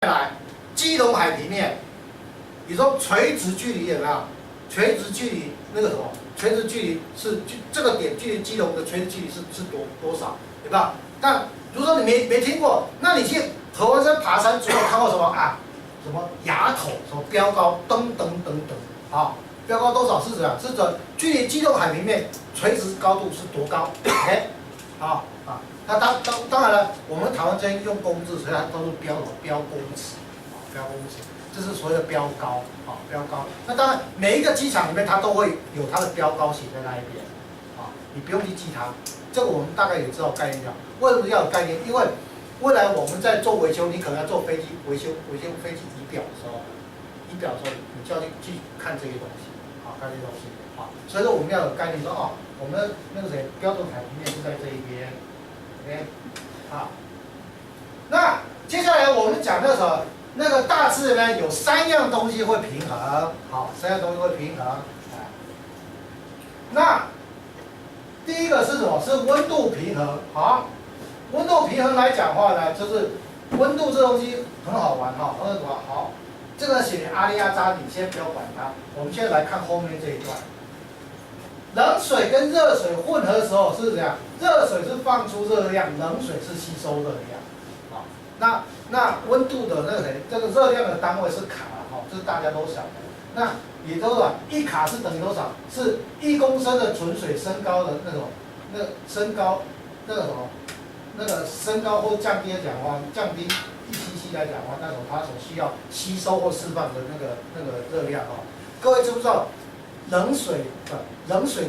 来，基隆海平面，你说垂直距离有没有？垂直距离那个什么？垂直距离是这个点距离基隆的垂直距离是多少？对吧？但如果说你没听过，那你去合欢山爬山，总有看过什么啊？什么崖头，什么标高，等等等等啊？标高多少是怎样？是指距离基隆海平面垂直高度是多高 ？OK， 好啊。那当然了，我们台湾这边用公制，所以它都是标公尺，啊，标公尺，这是所谓的标高，啊，标高。那当然，每一个机场里面它都会有它的标高写在那一边，啊，你不用去记它，这个我们大概也知道概念了。为什么要有概念？因为未来我们在做维修，你可能要做飞机维修飞机仪表的时候，你就要去看这些东西，啊，看这些东西，啊，所以说我们要有概念说，哦，我们那个标准海平面是在这一边。OK， 好，那接下来我们讲那个那个大致呢有3样东西会平衡，好，3样东西会平衡，哎，那第一个是什么？是温度平衡，好，温度平衡来讲话呢，就是温度这东西很好玩哈，很好玩，好，这个写阿里亚扎，你先不要管它，我们现在来看后面这一段。冷水跟热水混合的时候是怎样？热水是放出热量，冷水是吸收热量。好，那温度的那个这个热量的单位是卡，哈，这是大家都晓得。那也都是1卡是等于多少？是1公升的纯水升高的那个升高那个什么那个升高或降低来讲的话，降低1cc来讲的话，那种它所需要吸收或释放的那个热量哦。各位知不知道？冷水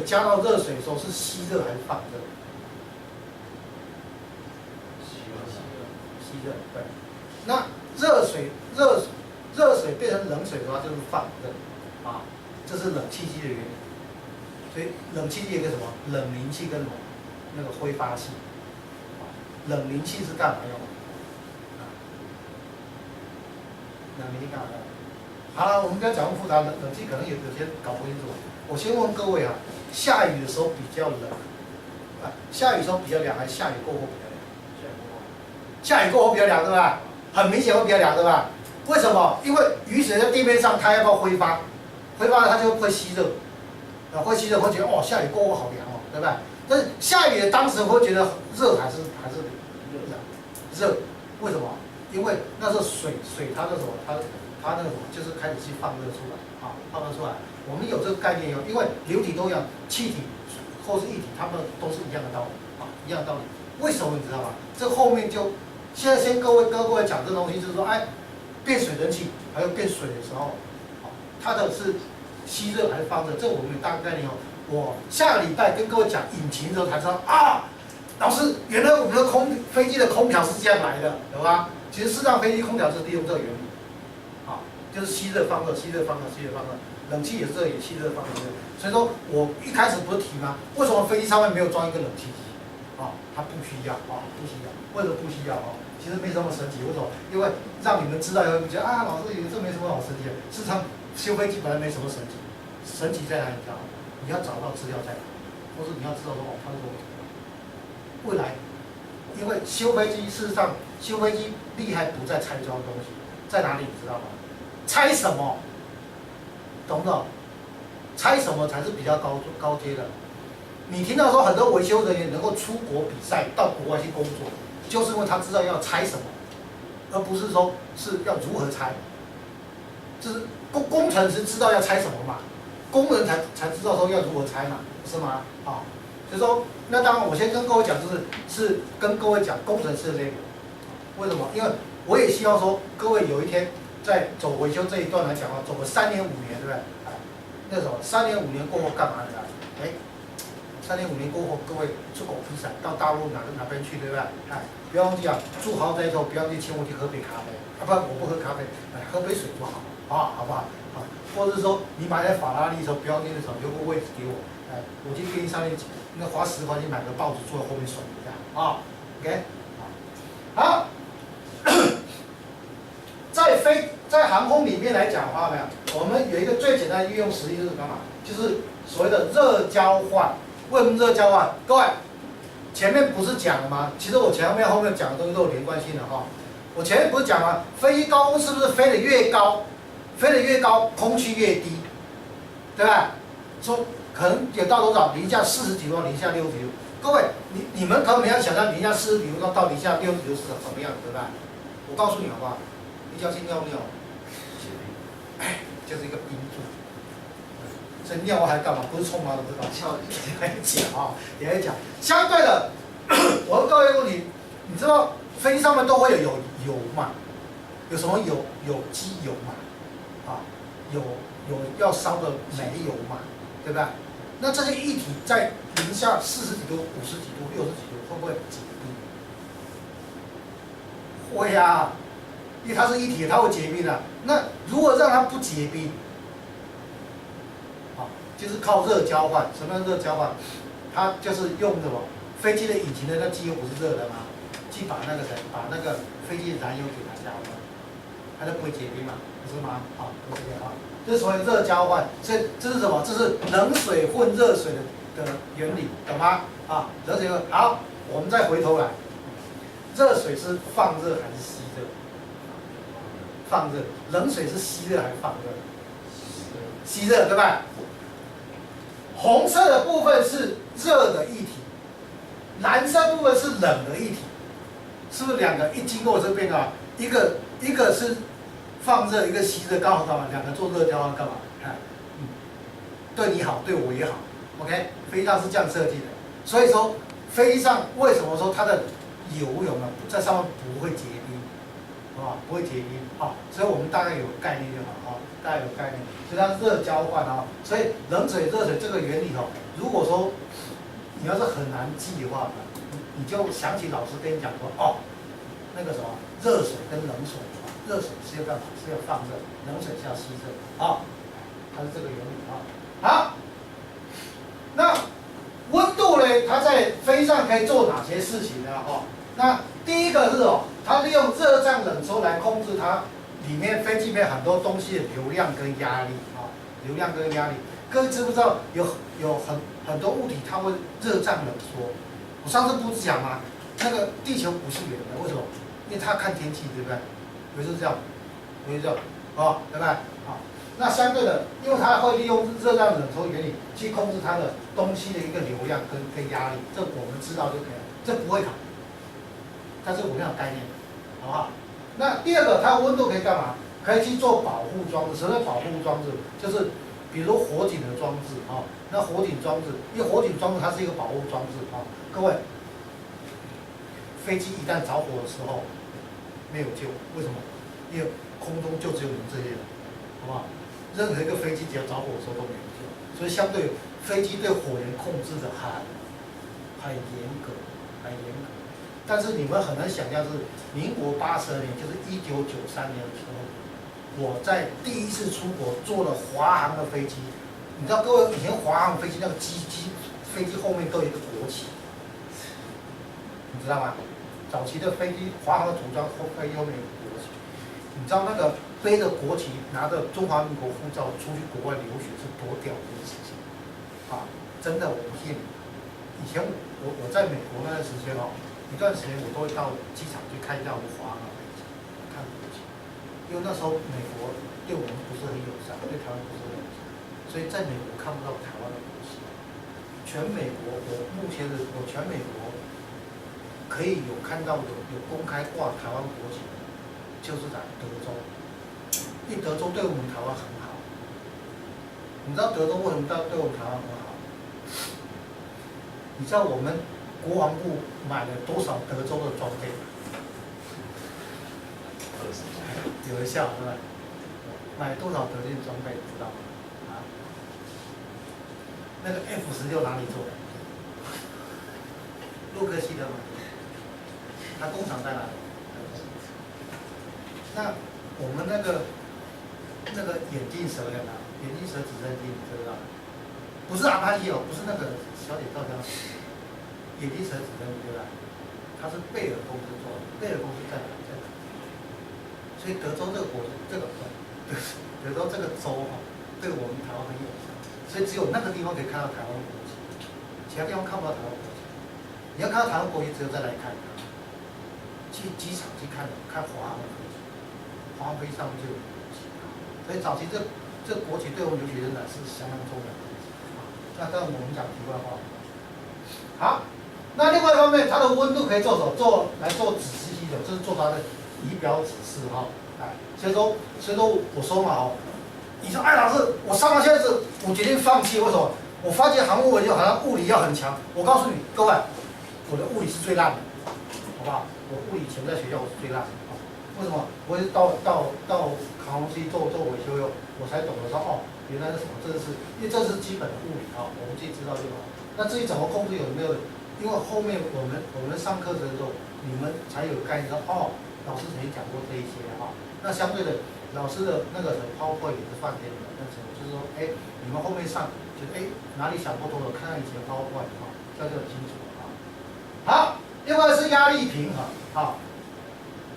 加到热水的时候是吸热还是放热？吸热，对。那热水变成冷水的话就是放热，啊，这是冷气机的原理。所以冷气机有个什么？冷凝器跟那个挥发器。冷凝器是干嘛用的？冷凝器干嘛用的？好了，我们不要讲那么复杂，冷气可能有些搞不清楚。我先问各位啊，下雨的时候比较冷，啊，下雨的时候比较凉，还是下雨过后比较凉？下雨过后比较凉，对吧？很明显会比较凉，对吧？为什么？因为雨水在地面上，它要不要挥发？挥发了它就会吸热，啊，会吸热，会觉得哦，下雨过后好凉哦，对吧？但是下雨的当时会觉得热还是热？为什么？因为那是水它的什么？它那个什么，就是开始去放热出来，啊，放热出来。我们有这个概念哦，因为流体都一样，气体或是液体，它们都是一样的道理，啊，一样的道理。为什么你知道吗？这后面就现在先各位讲这东西，就是说，哎，变水蒸气还有变水的时候，好，它的是吸热还是放热？这我们有大概念哦。我下个礼拜跟各位讲引擎的时候才知道啊，老师，原来我们的飞机的空调是这样来的，有吧？其实事实上飞机空调是利用这个原理，啊，就是吸热放热，吸热放热，吸热放热。冷气也是这个，也吸热放热。所以说我一开始不是提吗？为什么飞机上面没有装一个冷气机？啊，它不需要啊，不需要。为什么不需要啊？其实没什么神奇，为什么？因为让你们知道以后，你觉得啊，老师这没什么好神奇的。事实上，修飞机本来没什么神奇，神奇在哪里？你知道吗？你要找到资料在哪，或是你要知道说哦，它是什么。未来，因为修飞机，事实上修飞机厉害不在拆装东西，在哪里？你知道吗？拆什么？懂不懂？拆什么才是比较高阶的？你听到说很多维修人员能够出国比赛，到国外去工作，就是因为他知道要拆什么，而不是说是要如何拆。就是工程师知道要拆什么嘛，工人才知道说要如何拆嘛，是吗？啊，所以说，那当然我先跟各位讲，是跟各位讲工程师的 level。为什么？因为我也希望说各位有一天。在走维修这一段来讲啊，走个3年5年，对不对？哎，那什么3年5年过后干嘛的？哎，3年5年过后，各位出口披萨到大陆哪边去，对不对？哎，不要忘记啊，住豪宅之后不要去请我去喝杯咖啡，啊不，我不喝咖啡，哎，喝杯水就好，好不好？啊，或者是说你买台法拉利的时候，不要那个什么留个位置给我，哎，我去便利商店那花10块钱买个报纸坐在后面爽一下，啊 ，OK， 好。在航空里面来讲的话呢，我们有一个最简单的运用实例就是干嘛？就是所谓的热交换。为什么热交换？各位，前面不是讲了吗？其实我前面后面讲的东西都有连贯性的哈。我前面不是讲吗？飞机高空是不是飞得越高，空气越低，对吧？说可能有到多少？零下40几度，零下60几度。各位，你们可能没有想象零下40几度到零下60几度是什么样子，对吧？我告诉你好不好？你相信尿不尿？哎，就是一个冰柱。这尿还干嘛？不是冲马桶，是把翘来讲啊，也在讲。相对的，我问各位一个问题，你知道飞机上面都会有油嘛？有什么油？有机油嘛？啊，有要烧的煤油嘛？对吧？那这些液体在零下40几度、50几度、60几度，会不会结冰？会啊，因为它是液体，它会结冰的。那如果让它不结冰，就是靠热交换。什么叫热交换？它就是用什么？飞机的引擎的那机油不是热的吗？去把那个飞机的燃油给它交换，它就不会结冰嘛，不是吗？好，不是这样啊。这是所谓热交换，这是什么？这是冷水混热水的原理，懂吗？啊，冷水混。好，我们再回头来，热水是放热还是吸热？放热。冷水是吸热还是放热？吸热，对吧？红色的部分是热的液体，蓝色部分是冷的液体，是不是两个一经过这边啊？一个是放热，一个吸热，刚好干嘛？两个做热交换干嘛？对你好，对我也好 ，OK？ 飞机上是这样设计的，所以说飞机上为什么说它的油在上面不会结冰，不会结冰啊？所以我们大概有概念就好啊，大概有概念。所以它是热交换啊，所以冷水热水这个原理哦，如果说你要是很难记的话，你就想起老师跟你讲说那个什么热水跟冷水，热水是要干嘛？是要放热，冷水是要吸热它是这个原理啊。好，那温度呢？它在飞上可以做哪些事情呢？那第一个是它利用热胀冷缩来控制它里面飞机里面很多东西的流量跟压力流量跟压力。各位知不知道有很多物体它会热胀冷缩？我上次不是讲吗？那个地球不是圆的，为什么？因为它看天气，对不对？有时候这样，有时候这样，对不对？那相对的，因为它会利用热胀冷缩原理去控制它的东西的一个流量跟压力，这我们知道就可以了，这不会考，但是我们要有概念，好不好？那第二个，它的温度可以干嘛？可以去做保护装置。什么叫保护装置？就是比如火警的装置那火警装置，因为火警装置它是一个保护装置各位，飞机一旦着火的时候没有救，为什么？因为空中就只有你们这些人，好不好？任何一个飞机只要着火的时候都没有救，所以相对飞机对火源控制的很严格，很严格。但是你们很难想象，是民国82年，就是1993年的时候，我在第一次出国坐了华航的飞机。你知道各位以前华航飞机那个飞机后面都有一个国旗，你知道吗？早期的飞机华航的组装飞机后面有国旗。你知道那个背着国旗，拿着中华民国护照出去国外留学是多屌的一件事情真的，我不骗你。以前我在美国那段时间一段时间我都会到机场去看一下我们华航的飞机，看国旗，因为那时候美国对我们不是很友善，对台湾不是很友善，所以在美国看不到台湾的国旗。全美国我全美国可以有看到有公开挂台湾国旗的，就是在德州，因为德州对我们台湾很好。你知道德州为什么对我们台湾很好？你知道我们国防部买了多少德州的装备吗？有人笑对吧？买多少德军装备知道吗？那个 F-16哪里做的？洛克希德马丁，它工厂在哪里？那我们那个眼镜蛇有没有？眼镜蛇直升机你知道吗？不是阿帕奇不是那个小铁道这样，眼镜蛇直升机对吧？它是贝尔公司做的，贝尔公司在哪？所以德州这个德州这个州对我们台湾很友善，所以只有那个地方可以看到台湾国旗，其他地方看不到台湾国旗。你要看到台湾国旗，只有再来看。其去机场去看华航的飞机，华航飞机上面就有国旗，所以早期这国旗对我们留学生来是相当重要的。那跟我们讲题外话。好，那另外一方面，它的温度可以做来做指示系统，这是做它的仪表指示哈。哎，所以说我说嘛哦，你说老师，我上到现在是，我决定放弃，为什么？我发觉航务文就好像物理要很强。我告诉你各位，我的物理是最烂的，好不好？我物理以前在学校我是最烂的。为什么？我是到航空公司做维修后，我才懂得说哦，原来是什么？因为这是基本的物理啊，我们自己知道就好。那至于怎么控制有没有？因为后面我们上课程的时候，你们才有概念说哦，老师曾经讲过这一些啊。那相对的，老师的那个PowerPoint也是放给你们，那时候就是说，哎，你们后面上就哪里想不通了，看看以前PowerPoint啊，这就很清楚啊。好，另外是压力平衡啊。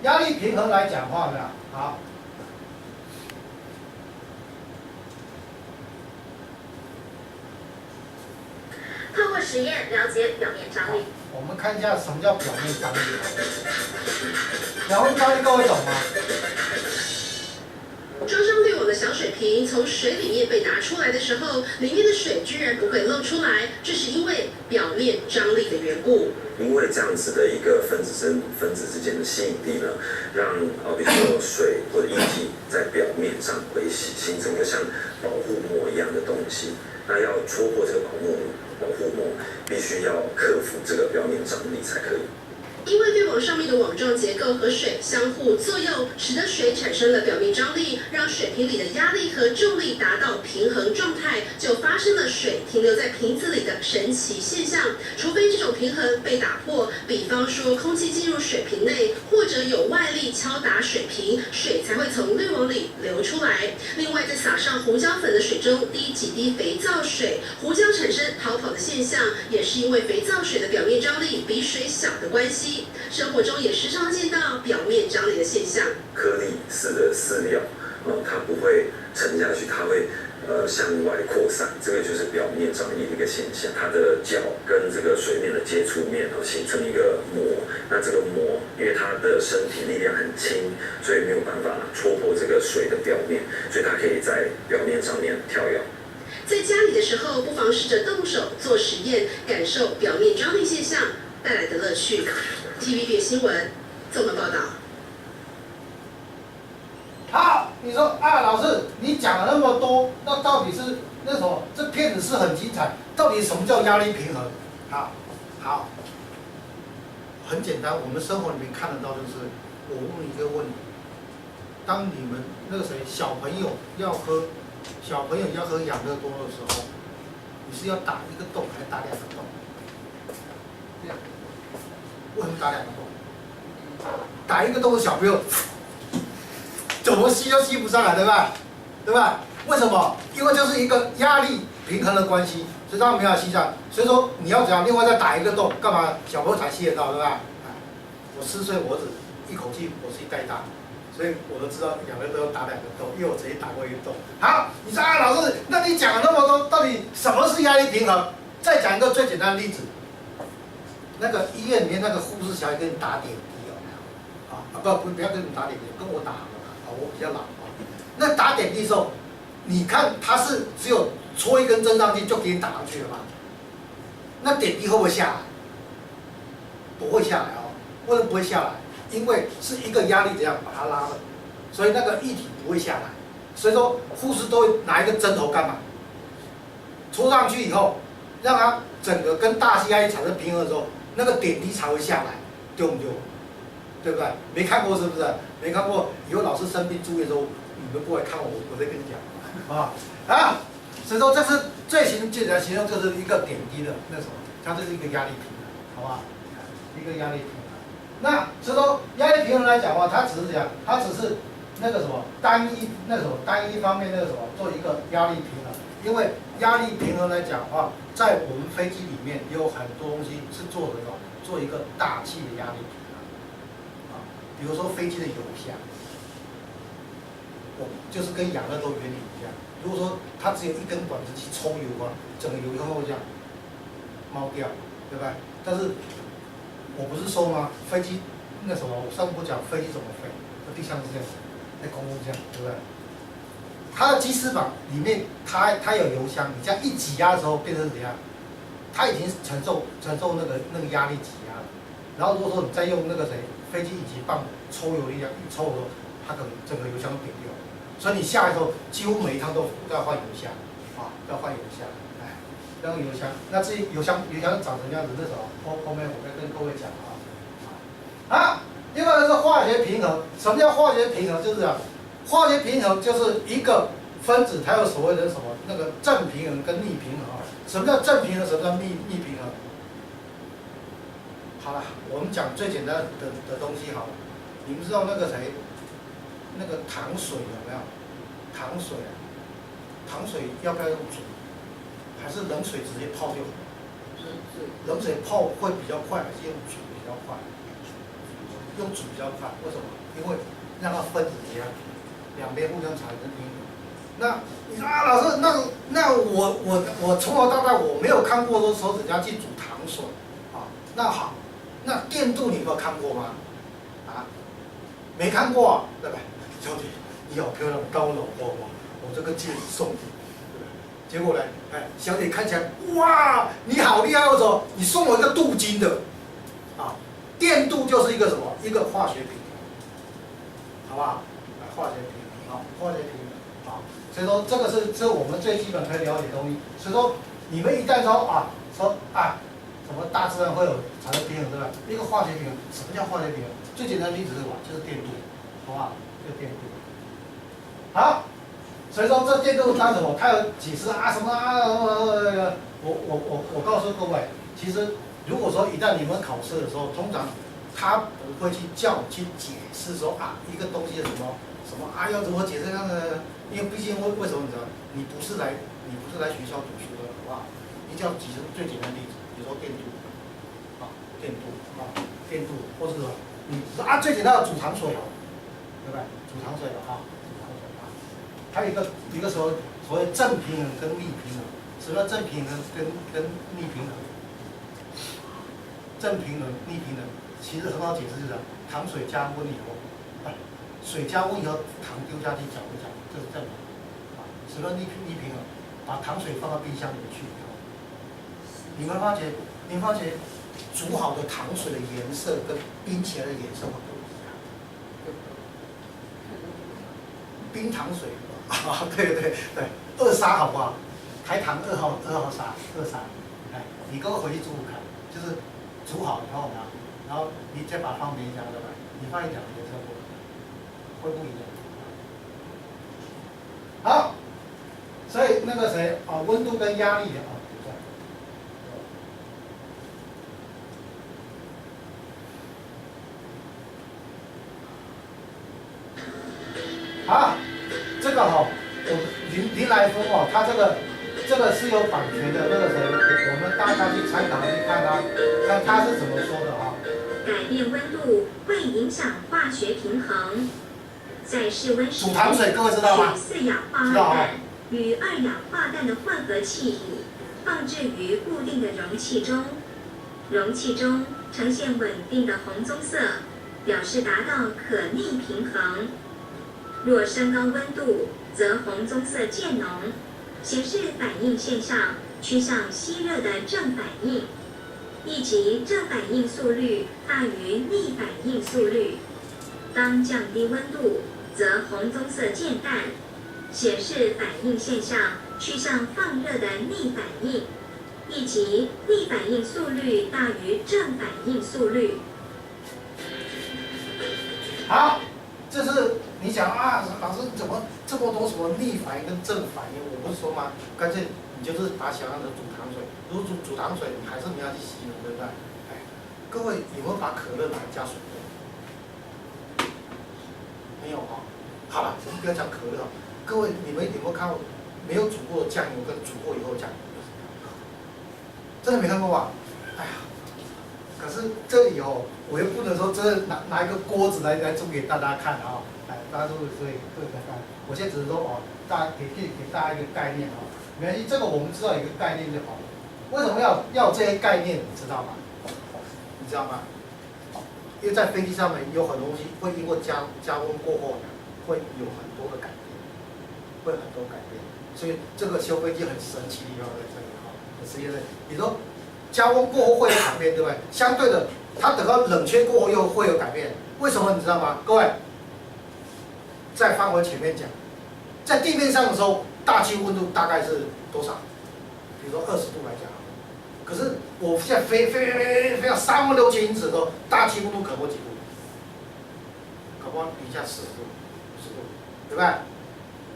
压力平衡来讲话呢，好，透过实验了解表面张力。我们看一下什么叫表面张力。表面张力各位懂吗？装上滤网的小水瓶从水里面被拿出来的时候，里面的水居然不会漏出来，这是因为表面张力的缘故。因为这样子的一个分子跟分子之间的吸引力呢，让比如说水或者液体在表面上会形成一个像保护膜一样的东西。那要戳破这个保护膜，必须要克服这个表面张力才可以。因为滤网上面的网状结构和水相互作用，使得水产生了表面张力，让水瓶里的压力和重力达到平衡状态，就发生了水停留在瓶子里的神奇现象。除非这种平衡被打破，比方说空气进入水瓶内，或者有外力敲打水瓶，水才会从滤网里流出来。另外，在撒上胡椒粉的水中滴几滴肥皂水，胡椒产生逃跑的现象，也是因为肥皂水的表面张力比水小的关系。生活中也时常见到表面张力的现象。颗粒式的饲料，它不会沉下去，它会向外扩散，这个就是表面张力的一个现象。它的角跟这个水面的接触面形成一个膜，那这个膜因为它的身体力量很轻，所以没有办法戳破这个水的表面，所以它可以在表面上面跳跃。在家里的时候，不妨试着动手做实验，感受表面张力现象带来的乐趣。TVB 新闻综合报道。好，你说老师，你讲了那么多，那到底是那什么？这片子是很精彩，到底什么叫压力平衡？好，很简单，我们生活里面看得到，就是我问你一个问题：当你们那个谁小朋友要喝养乐多的时候，你是要打一个洞还是打两个洞？这样，为什么打两个洞？打一个洞的小朋友怎么吸都吸不上来，对吧？对吧？为什么？因为就是一个压力平衡的关系，所以他没有吸上。所以说你要怎样？另外再打一个洞，干嘛？小朋友才吸得到，对吧？我4岁我只一口气我是一袋大，所以我都知道养乐多要打两个洞，因为我曾经打过一个洞。好，你说老师，那你讲了那么多，到底什么是压力平衡？再讲一个最简单的例子，那个医院里面那个护士小姐给你打点滴有没有？不要跟你打点滴，跟我打好了，我比较老啊。那打点滴的时候，你看他是只有戳一根针上去就给你打上去了吗？那点滴会不会下来？不会下来哦。为什么不会下来？因为是一个压力这样把它拉了，所以那个液体不会下来。所以说护士都会拿一个针头干嘛？戳上去以后，让它整个跟大气压力产生平衡的时候，那个点滴才会下来，丢不丢？对不对？没看过是不是？没看过，以后老师生病住院的时候，你们过来看我，我再跟你讲所以说这是最简单形容，就是一个点滴的那什么，它就是一个压力平衡，好不好？一个压力平衡。那所以说压力平衡来讲的话，它只是讲，它只是那个什么单一方面那个什么做一个压力平衡。因为压力平衡来讲的话，在我们飞机里面也有很多东西是做的做一个大气的压力平衡比如说飞机的油箱，就是跟养乐多原理一样。如果说它只有一根管子去抽油整个油箱会这样猫掉，对不对？但是我不是说吗？飞机那什么，我上次不讲飞机怎么飞，那地上是这样，那空中这样，对不对？它的机翅膀里面它有油箱，你这样一挤压的时候变成怎样？它已经承受那个压力挤压了。然后如果说你再用那个飞机引擎棒抽油力量一抽的时候，它可能整个油箱都扁掉了。所以你下来的时候，几乎每一趟都要换油箱，啊，要换油箱，哎，要用油箱。那至于油箱长什么样子，那时候后面我再跟各位讲啊。啊，另外是化学平衡。什么叫化学平衡？就是啊，化学平衡就是一个分子它有所谓的什么那个正平衡跟逆平衡啊。什么叫正平衡？什么叫逆平衡？好了，我们讲最简单的东西好了。你们知道那个那个糖水有没有？糖水要不要用煮？还是冷水直接泡就好？冷水泡会比较快，还是用煮比较快？用煮比较快，为什么？因为让它分子结合，两边互相产生平衡。那你说啊，老师，那我从小到大我没有看过说手指甲去煮糖水啊。那好，那电镀你有没有看过吗？啊，没看过啊，对吧？小姐，你好漂亮，当我老婆吗？我这个戒指送你。结果呢，哎，小姐看起来，哇，你好厉害！我说，你送我一个镀金的，啊，电镀就是一个什么？一个化学平衡，好不好？化学平衡，好，化学平衡，好。所以说这个是我们最基本可以了解的东西。所以说你们一旦说什么大自然会有产生平衡，对吧？一个化学平衡，什么叫化学平衡？最简单的例子是什么？就是电镀，好不好？就是电镀。好。所以说这电镀它什么？它有解释啊什么啊？我告诉各位，其实如果说一旦你们考试的时候，通常他不会去叫你去解释说啊一个东西的什么啊要怎么解释那个，因为毕竟为什么你知道？你不是来学校读书的，好不好？你就要举出最简单的例子，比如说电镀，电镀，或者是你啊最简单的煮糖水好，对不对？煮糖水了哈。还有一个所谓正平衡跟逆平衡。什么叫正平衡跟逆平衡？正平衡、逆平衡其实很好解释，就是糖水加温以后，水加温以后，糖丢下去搅一搅，这是正平衡。什么逆平衡？把糖水放到冰箱里面去以后，你会发觉煮好的糖水的颜色跟冰起来的颜色会不一样。冰糖水。啊，对，二砂好不好？台糖2号砂，哎，你跟我回去煮看，就是煮好以后呢，然后你再把它放冰箱，对吧？你放一两年之后会不一样。好，所以那个谁啊，温度跟压力的啊，好。这个我林来峰它这个是有版权的，那个谁，我们大家去参考去看他是怎么说的啊？改变温度会影响化学平衡，在室温时，煮糖水各位知道吗？4氧化二氮与2氧化氮的混合气体放置于固定的容器中，容器中呈现稳定的红棕色，表示达到可逆平衡。若升高温度，则红棕色渐浓，显示反应现象趋向吸热的正反应，亦即正反应速率大于逆反应速率。当降低温度，则红棕色渐淡，显示反应现象趋向放热的逆反应，亦即逆反应速率大于正反应速率。好，这是。你想啊，老师怎么这么多什么逆反应跟正反应？我不是说吗？干脆你就是把想象成煮糖水，如果煮糖水，你还是你要去吸，对不对？哎，各位有没有把可乐拿来加水喝？没有啊。好了，我们不要讲可乐。各位，你们有没有看过没有煮过的酱油跟煮过以后的酱油？真的没看过吧？哎呀，可是这里我又不能说真的拿一个锅子来煮给大家看啊。大家都可以看。我现在只是说大家给大家一个概念没关系，这个我们知道一个概念就好了。为什么要这些概念？你知道吗？你知道吗？因为在飞机上面有很多东西会因为加温过后会有很多的改变，会很多改变，所以这个修飞机很神奇的地方在这里哈，很实验的。你说加温过后会有改变，对不对？相对的，它等到冷却过后又会有改变，为什么你知道吗？各位，再翻回前面讲，在地面上的时候，大气温度大概是多少？比如说20度来讲，可是我现在飞到36000英尺的时候，大气温度可不几度？可不零下40度、50度，对不对？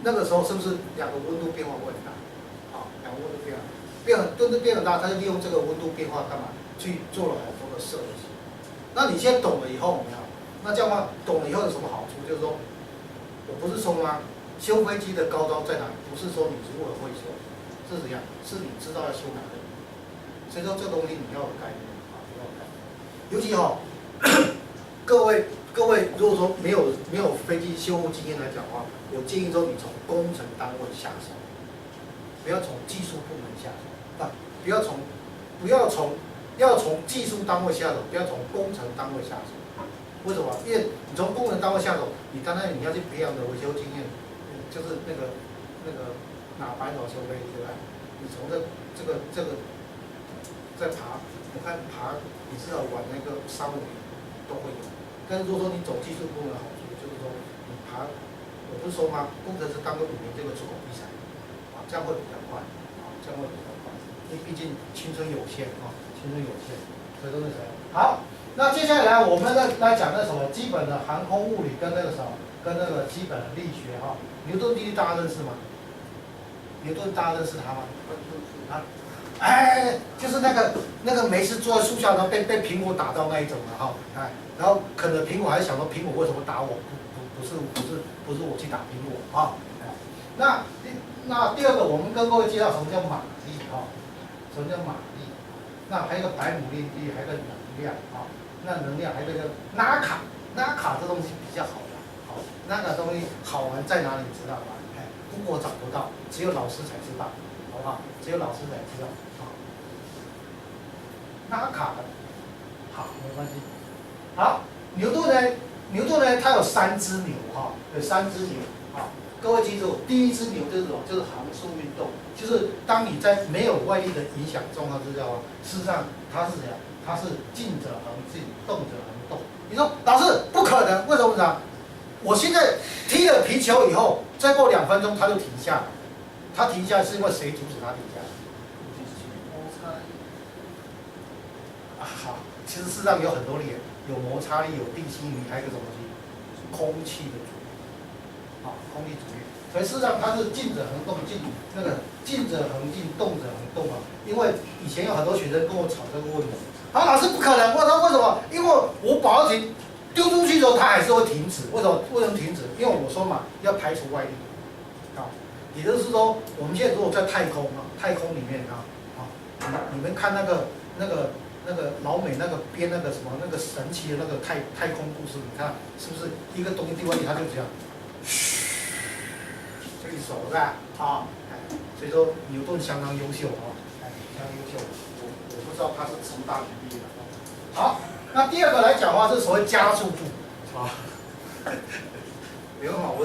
那个时候是不是两个温度变化会很大？好，两个温度变很大，它就利用这个温度变化干嘛？去做了很多的设计。那你现在懂了以后，有没有？那这样的话，懂了以后有什么好处？就是说，我不是说吗？修飞机的高招在哪里？不是说你如何会修，是怎样？是你知道要修哪里。所以说这个东西你要有概念啊，你要有概念。尤其各位，如果说没有飞机修护经验来讲的话，我建议说你从工程单位下手，不要从技术部门下手，要从技术单位下手，不要从工程单位下手。为什么？因为你从工程单位下手，你当然你要去培养的维修经验，就是那个拿白手修飞机，对吧？你从这个在爬，我看爬，你至少玩那个350都会有。但是如果说你走技术部门的好处，就是说你爬，我不是说吗？工程师当个5年就会出口比赛，啊，这样会比较快，啊，这样会比较快，因为毕竟青春有限啊，青春有限，所以说那什么好。那接下来我们来讲那什么基本的航空物理跟那个什么跟那个基本的力学哈。牛顿定律大家认识吗？牛顿大家认识他吗？啊，哎，就是那个没事坐在树下，然后被苹果打到那一种的哈，哎，然后啃着苹果还想说苹果为什么打我？不是我去打苹果啊。那第二个，我们跟各位介绍什么叫马力哈，什么叫马力？那还有一个白姆定律，还有一个能量啊。那能量还有一个纳卡这东西比较好玩，好，那个东西好玩在哪里？你知道吗？哎，如果找不到，只有老师才知道，好不好？只有老师才知道啊。纳卡的，好，没关系。好，牛顿呢，它有3只牛哈，有3只牛啊。各位记住，第一只牛就是什么？就是航速运动，就是当你在没有外力的影响状况之下，事实上它是怎样？它是静者恒静，动者恒动。你说老师不可能，为什么呢？我现在踢了皮球以后，再过2分钟它就停下来。它停下来是因为谁阻止它停下来？摩擦力。啊，好，其实事实上有很多力，有摩擦力，有地心引力，还有一个什么东西？空气的阻力。啊，空气阻力。所以事实上它是静者恒动，静者恒静，动者恒动啊。因为以前有很多学生跟我吵这个问题。啊，老师不可能！我说为什么？因为我保要停，丢出去之后它还是会停止。为什么停止？因为我说嘛，要排除外力。啊，也就是说，我们现在如果在太空里面你们看那个老美那个编那个什么那个神奇的那个太空故事，你看是不是一个东西丢下去它就这样，嘘，就一手是吧？啊，所以说牛顿相当优秀啊，相当优秀。我不知道他是什么大学毕业的。好，那第二个来讲的话是所谓加速度啊，没有嘛，我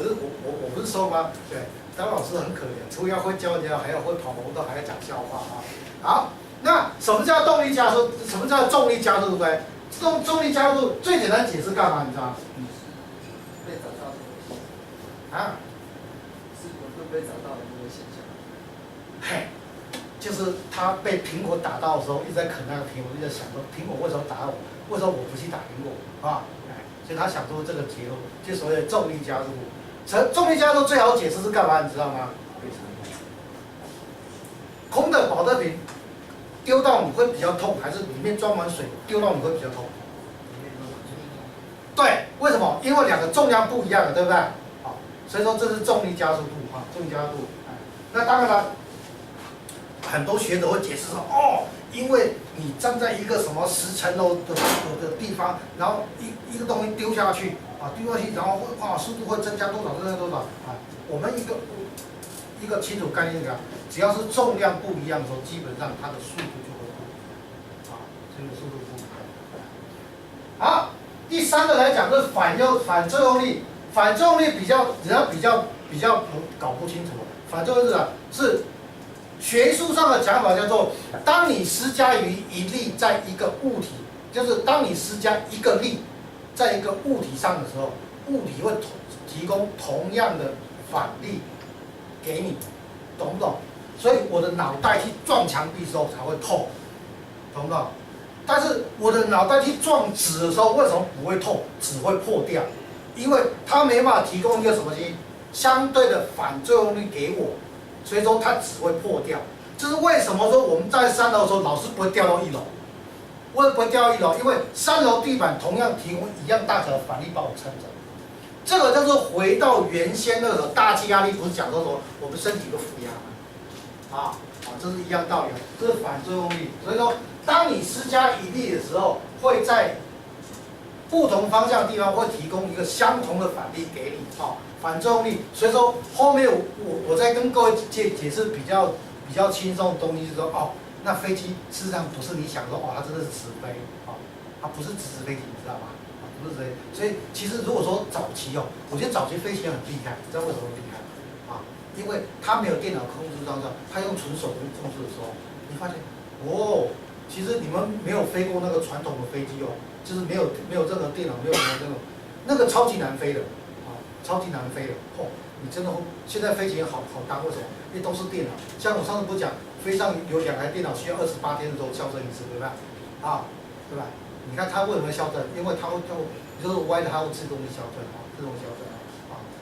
不是说吗？对，当老师很可怜，除了要会教人家，还要会跑龙套，还要讲笑话啊。好，那什么叫动力加速？什么叫重力加速？对不对？重力加速最简单解释干嘛？你知道吗？被找到的啊？是会被找到的那个现象。嘿。就是他被苹果打到的时候，一直在啃那个苹果，一直在想说苹果为什么打我？为什么我不去打苹果啊？所以他想出这个结论，就所谓的重力加速度。重力加速最好解释是干嘛？你知道吗？空的保特瓶丢到你会比较痛，还是里面装满水丢到你会比较痛？对，为什么？因为2个重量不一样的，对不对？好，所以说这是重力加速度啊，重力加速度。那当然了。很多学者会解释说，哦，因为你站在一个什么10层楼的地方，然后一个东西丢下去啊，丢下去，然后速度会增加多少啊？我们一个清楚概念讲，只要是重量不一样的时候，基本上它的速度就会不一样，啊，这个速度不一样。好，第三个来讲是反作用力，反作用力比较搞不清楚。反作用力是学术上的讲法叫做，当你施加于一力在一个物体，就是当你施加一个力在一个物体上的时候，物体会提供同样的反力给你，懂不懂？所以我的脑袋去撞墙壁的时候才会痛，懂不懂？但是我的脑袋去撞纸的时候，为什么不会痛？纸会破掉，因为它没办法提供一个什么东西相对的反作用力给我，所以说它纸会破掉。这是为什么说我们在3楼的时候老是不会掉到1楼？为什么不会掉到1楼？因为3楼地板同样提供一样大小的反力把我撑着。这个叫做回到原先那种大气压力，不是讲说什么我们身体有个负压吗？这是一样道理，这是反作用力。所以说，当你施加一力的时候，会在不同方向的地方会提供一个相同的反力给你，反作用力。所以说后面我再跟各位解释比较轻松的东西，就是说那飞机事实上不是你想说它真的是直飞，它不是直飞机，你知道吗？不是直飞。所以其实如果说早期我觉得早期飞行员很厉害，你知道为什么厉害？因为他没有电脑控制装置，他用纯手工控制的时候，你发现其实你们没有飞过那个传统的飞机就是没有任何电脑，没有那种那个超级难飞的，超级难飞的你真的现在飞行好当，为什么？因为都是电脑。像我上次不是讲，飞上有2台电脑需要28天的时候校正一次，对吧？对吧？你看它为什么校正？因为它会就是歪的，它会自动去校正自动校正。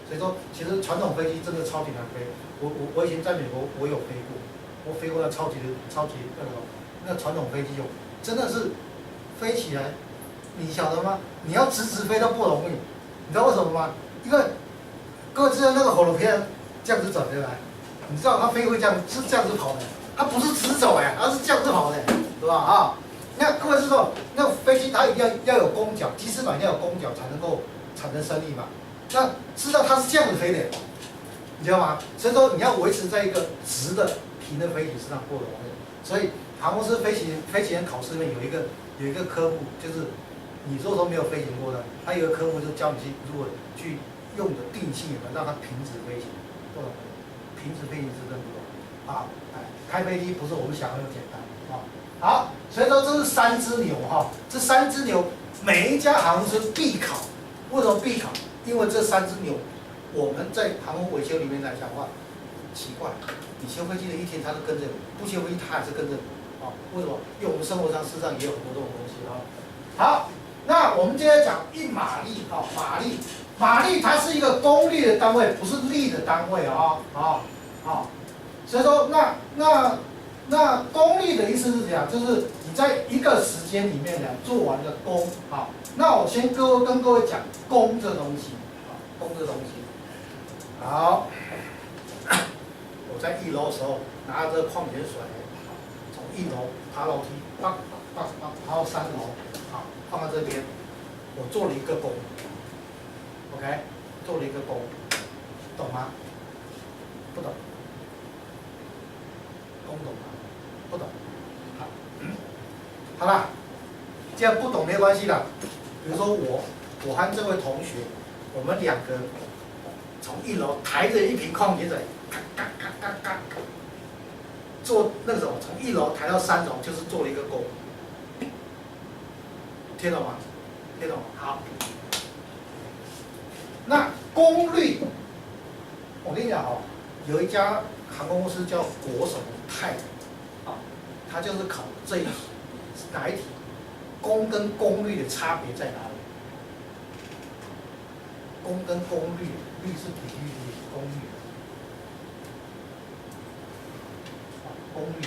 所以说，其实传统飞机真的超级难飞。我以前在美国，我有飞过，我飞过那超级那传统飞机真的是飞起来，你晓得吗？你要直飞都不容易，你知道为什么吗？因为各位知道那个火轮片这样子走对吧？你知道它飞会这样是这样子跑的，它不是直走它是这样子跑的，对吧？那各位知道，那飞机它一定要有弓角，机翅膀要有弓角才能够产生升力嘛。那知道它是这样子飞的，你知道吗？所以说你要维持在一个直的平的飞行是上不容易。所以航空师飞行员考试里面有一个科目，就是你如果说没有飞行过的，它有一个科目就教你如何去用的定性让它平直飞行，不容易。平直飞行是真不容易开飞机不是我们想的那么简单好，所以说这是3只牛这3只牛每一家航空师必考，为什么必考？因为这3只牛，我们在航空维修里面来讲的话，奇怪，你修飞机的一天，它是跟着你；不修飞机，它还是跟着你。为什么？因为我们生活上事实上也有很多这种东西好，那我们接着讲1马力马力它是一个功率的单位，不是力的单位所以说那功率的意思是怎样？就是你在一个时间里面做完的功那我先跟各位讲功这东西功这东西。好，我在1楼的时候拿着这个矿泉水，从1楼爬楼梯，爬到3楼，放在这边，我做了一个功 ，OK， 做了一个功，懂吗？不懂？功懂吗？不懂。好了，既然不懂没关系啦。比如说我和这位同学，我们2个从1楼抬着一瓶矿泉水，做那种从1楼抬到3楼，就是做了一个功。听懂吗？听懂吗？好。那功率，我跟你讲有一家航空公司叫国手泰，它就是考这一题，哪一题？功跟功率的差别在哪里？功跟功率，率是比率的功率，功率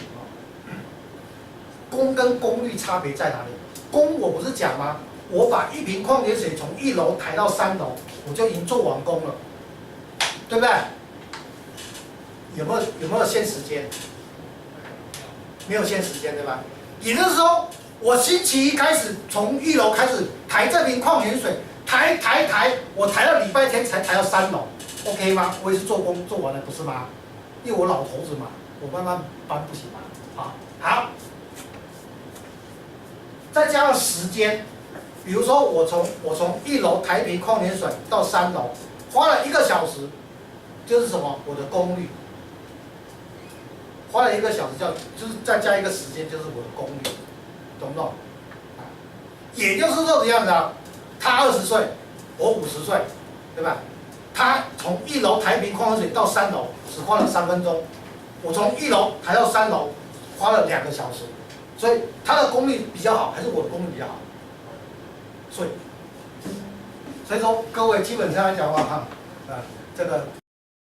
功跟功率差别在哪里？功我不是讲吗？我把一瓶矿泉水从1楼抬到3楼，我就已经做完功了，对不对？有没有限时间？没有限时间，对吧？也就是说，我星期一开始从1楼开始抬这瓶矿泉水，抬，我抬到礼拜天才抬到3楼 ，OK 吗？我也是做工做完了，不是吗？因为我老头子嘛，我慢慢搬不行嘛。好，再加上时间，比如说我从1楼台平矿泉水到3楼，花了1个小时，就是什么？我的功率。花了1个小时就是再加一个时间，就是我的功率，懂不懂？也就是说怎样子啊？他20岁，我50岁，对吧？他从1楼台平矿泉水到3楼只花了3分钟，我从1楼抬到3楼花了2个小时，所以他的功率比较好，还是我的功率比较好？所以说各位基本上来讲的话哈，这个